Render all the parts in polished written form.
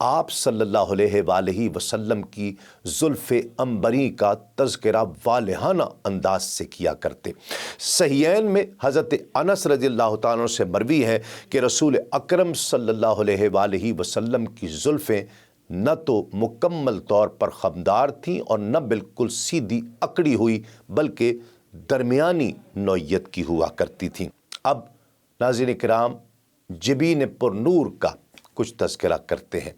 آپ صلی اللہ علیہ وآلہ وسلم کی زلف عنبری کا تذکرہ والہانہ انداز سے کیا کرتے۔ صحیحین میں حضرت انس رضی اللہ تعالیٰ عنہ سے مروی ہے کہ رسول اکرم صلی اللہ علیہ وآلہ وسلم کی زلفیں نہ تو مکمل طور پر خمدار تھیں اور نہ بالکل سیدھی اکڑی ہوئی، بلکہ درمیانی نوعیت کی ہوا کرتی تھیں۔ اب ناظرین کرام، جبین پر نور کا کچھ تذکرہ کرتے ہیں۔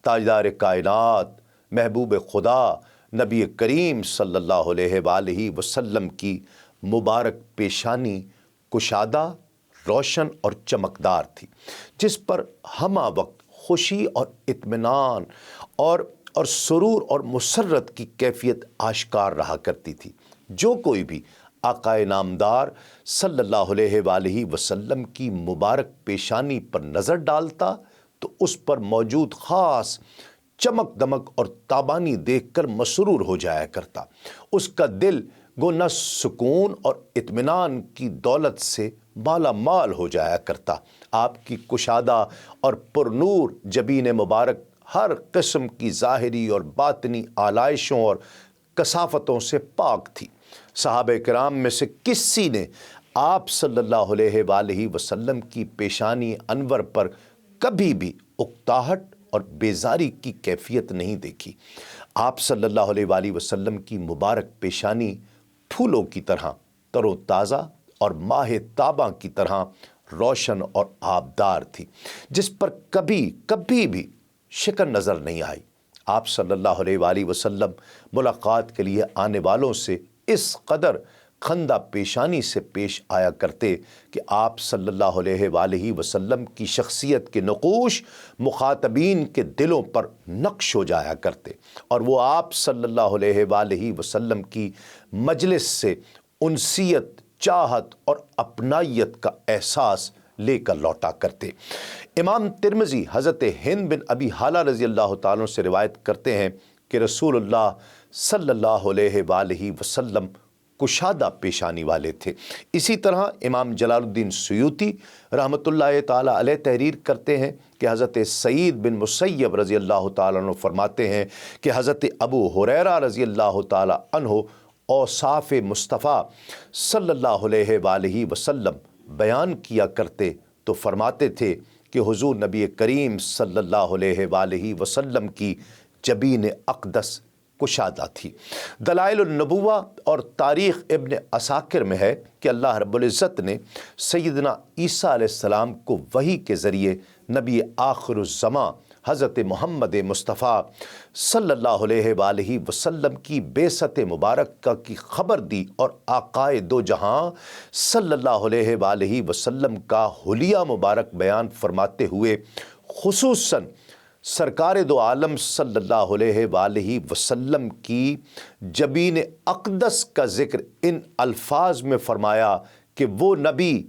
تاجدار کائنات، محبوب خدا نبی کریم صلی اللہ علیہ وآلہ وسلم کی مبارک پیشانی کشادہ، روشن اور چمکدار تھی، جس پر ہمہ وقت خوشی اور اطمینان اور سرور اور مسرت کی کیفیت آشکار رہا کرتی تھی۔ جو کوئی بھی آقائے نامدار صلی اللہ علیہ وآلہ وسلم کی مبارک پیشانی پر نظر ڈالتا تو اس پر موجود خاص چمک دمک اور تابانی دیکھ کر مسرور ہو جایا کرتا۔ اس کا دل گویا سکون اور اطمینان کی دولت سے مالا مال ہو جایا کرتا۔ آپ کی کشادہ اور پرنور جبین مبارک ہر قسم کی ظاہری اور باطنی آلائشوں اور کثافتوں سے پاک تھی۔ صحابہ کرام میں سے کسی نے آپ صلی اللہ علیہ وآلہ وسلم کی پیشانی انور پر کبھی بھی اکتاہٹ اور بیزاری کی کیفیت نہیں دیکھی۔ آپ صلی اللہ علیہ وآلہ وسلم کی مبارک پیشانی پھولوں کی طرح تر و تازہ اور ماہ تاباں کی طرح روشن اور آبدار تھی، جس پر کبھی بھی شکن نظر نہیں آئی۔ آپ صلی اللہ علیہ وآلہ وسلم ملاقات کے لیے آنے والوں سے اس قدر خندہ پیشانی سے پیش آیا کرتے کہ آپ صلی اللہ علیہ وآلہ وسلم کی شخصیت کے نقوش مخاطبین کے دلوں پر نقش ہو جایا کرتے، اور وہ آپ صلی اللہ علیہ وآلہ وسلم کی مجلس سے انسیت، چاہت اور اپنائیت کا احساس لے کر لوٹا کرتے۔ امام ترمذی حضرت ہند بن ابی حالہ رضی اللہ تعالیٰ سے روایت کرتے ہیں کہ رسول اللہ صلی اللہ علیہ وآلہ وسلم کشادہ پیشانی والے تھے۔ اسی طرح امام جلال الدین سیوطی رحمۃ اللہ تعالیٰ علیہ تحریر کرتے ہیں کہ حضرت سعید بن مسیب رضی اللہ تعالیٰ عنہ فرماتے ہیں کہ حضرت ابو ہریرہ رضی اللہ تعالیٰ عنہ اوصاف مصطفیٰ صلی اللہ علیہ وآلہ وسلم بیان کیا کرتے تو فرماتے تھے کہ حضور نبی کریم صلی اللہ علیہ وآلہ وسلم کی جبین اقدس کشادہ تھی۔ دلائل النبوہ اور تاریخ ابن عساکر میں ہے کہ اللہ رب العزت نے سیدنا عیسیٰ علیہ السلام کو وحی کے ذریعے نبی آخر الزماں حضرت محمد مصطفیٰ صلی اللہ علیہ وآلہ وسلم کی بعثت مبارکہ کی خبر دی، اور آقائے دو جہاں صلی اللہ علیہ وآلہ وسلم کا حلیہ مبارک بیان فرماتے ہوئے خصوصاً سرکار دو عالم صلی اللہ علیہ وآلہ وسلم کی جبین اقدس کا ذکر ان الفاظ میں فرمایا کہ وہ نبی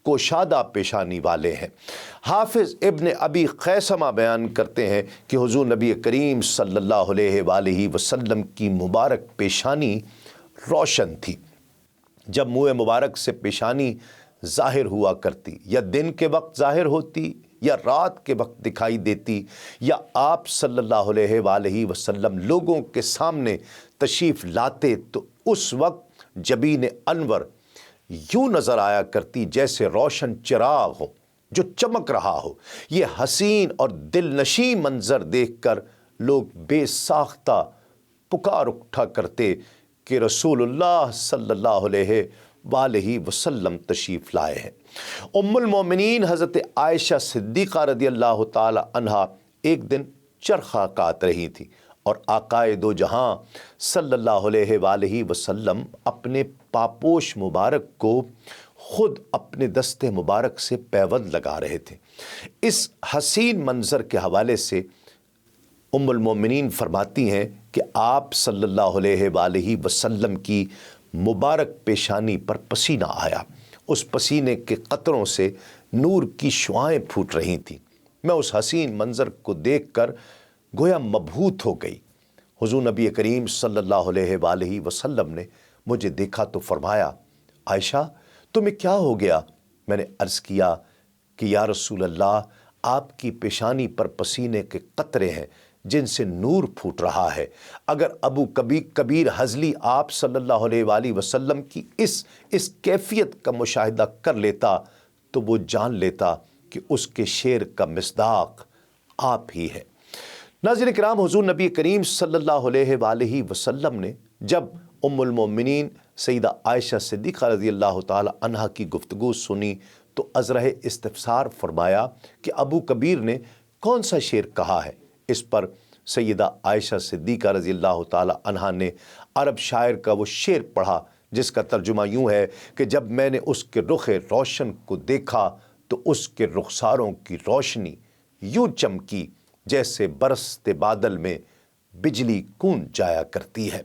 کوشادہ پیشانی والے ہیں۔ حافظ ابن ابی خیثمہ بیان کرتے ہیں کہ حضور نبی کریم صلی اللہ علیہ وآلہ وسلم کی مبارک پیشانی روشن تھی۔ جب منہ مبارک سے پیشانی ظاہر ہوا کرتی، یا دن کے وقت ظاہر ہوتی یا رات کے وقت دکھائی دیتی، یا آپ صلی اللہ علیہ وآلہ وسلم لوگوں کے سامنے تشریف لاتے تو اس وقت جبین انور یوں نظر آیا کرتی جیسے روشن چراغ ہو جو چمک رہا ہو۔ یہ حسین اور دل نشیں منظر دیکھ کر لوگ بے ساختہ پکار اٹھا کرتے کہ رسول اللہ صلی اللہ علیہ وآلہ وسلم تشریف لائے ہیں۔ ام المومنین حضرت عائشہ صدیقہ رضی اللہ تعالی عنہا ایک دن چرخہ کاٹ رہی تھی، اور آقائے دو جہاں صلی اللہ علیہ وآلہ وسلم اپنے پاپوش مبارک کو خود اپنے دست مبارک سے پیوند لگا رہے تھے۔ اس حسین منظر کے حوالے سے ام المومنین فرماتی ہیں کہ آپ صلی اللہ علیہ وآلہ وسلم کی مبارک پیشانی پر پسینہ آیا، اس پسینے کے قطروں سے نور کی شعائیں پھوٹ رہی تھیں۔ میں اس حسین منظر کو دیکھ کر گویا مبہوت ہو گئی۔ حضور نبی کریم صلی اللہ علیہ وآلہ وسلم نے مجھے دیکھا تو فرمایا، عائشہ تمہیں کیا ہو گیا؟ میں نے عرض کیا کہ یا رسول اللہ، آپ کی پیشانی پر پسینے کے قطرے ہیں جن سے نور پھوٹ رہا ہے۔ اگر ابو کبیر ہضلی آپ صلی اللہ علیہ وآلہ وسلم کی اس کیفیت کا مشاہدہ کر لیتا تو وہ جان لیتا کہ اس کے شعر کا مصداق آپ ہی ہے۔ ناظرین کرام، حضور نبی کریم صلی اللہ علیہ وآلہ وسلم نے جب ام المومنین سیدہ عائشہ صدیقہ رضی اللہ تعالی عنہا کی گفتگو سنی تو ازرہ استفسار فرمایا کہ ابو کبیر نے کون سا شعر کہا ہے۔ اس پر سیدہ عائشہ صدیقہ رضی اللہ تعالی عنہا نے عرب شاعر کا وہ شعر پڑھا جس کا ترجمہ یوں ہے کہ جب میں نے اس کے رخ روشن کو دیکھا تو اس کے رخساروں کی روشنی یوں چمکی جیسے برستے بادل میں بجلی کون جایا کرتی ہے۔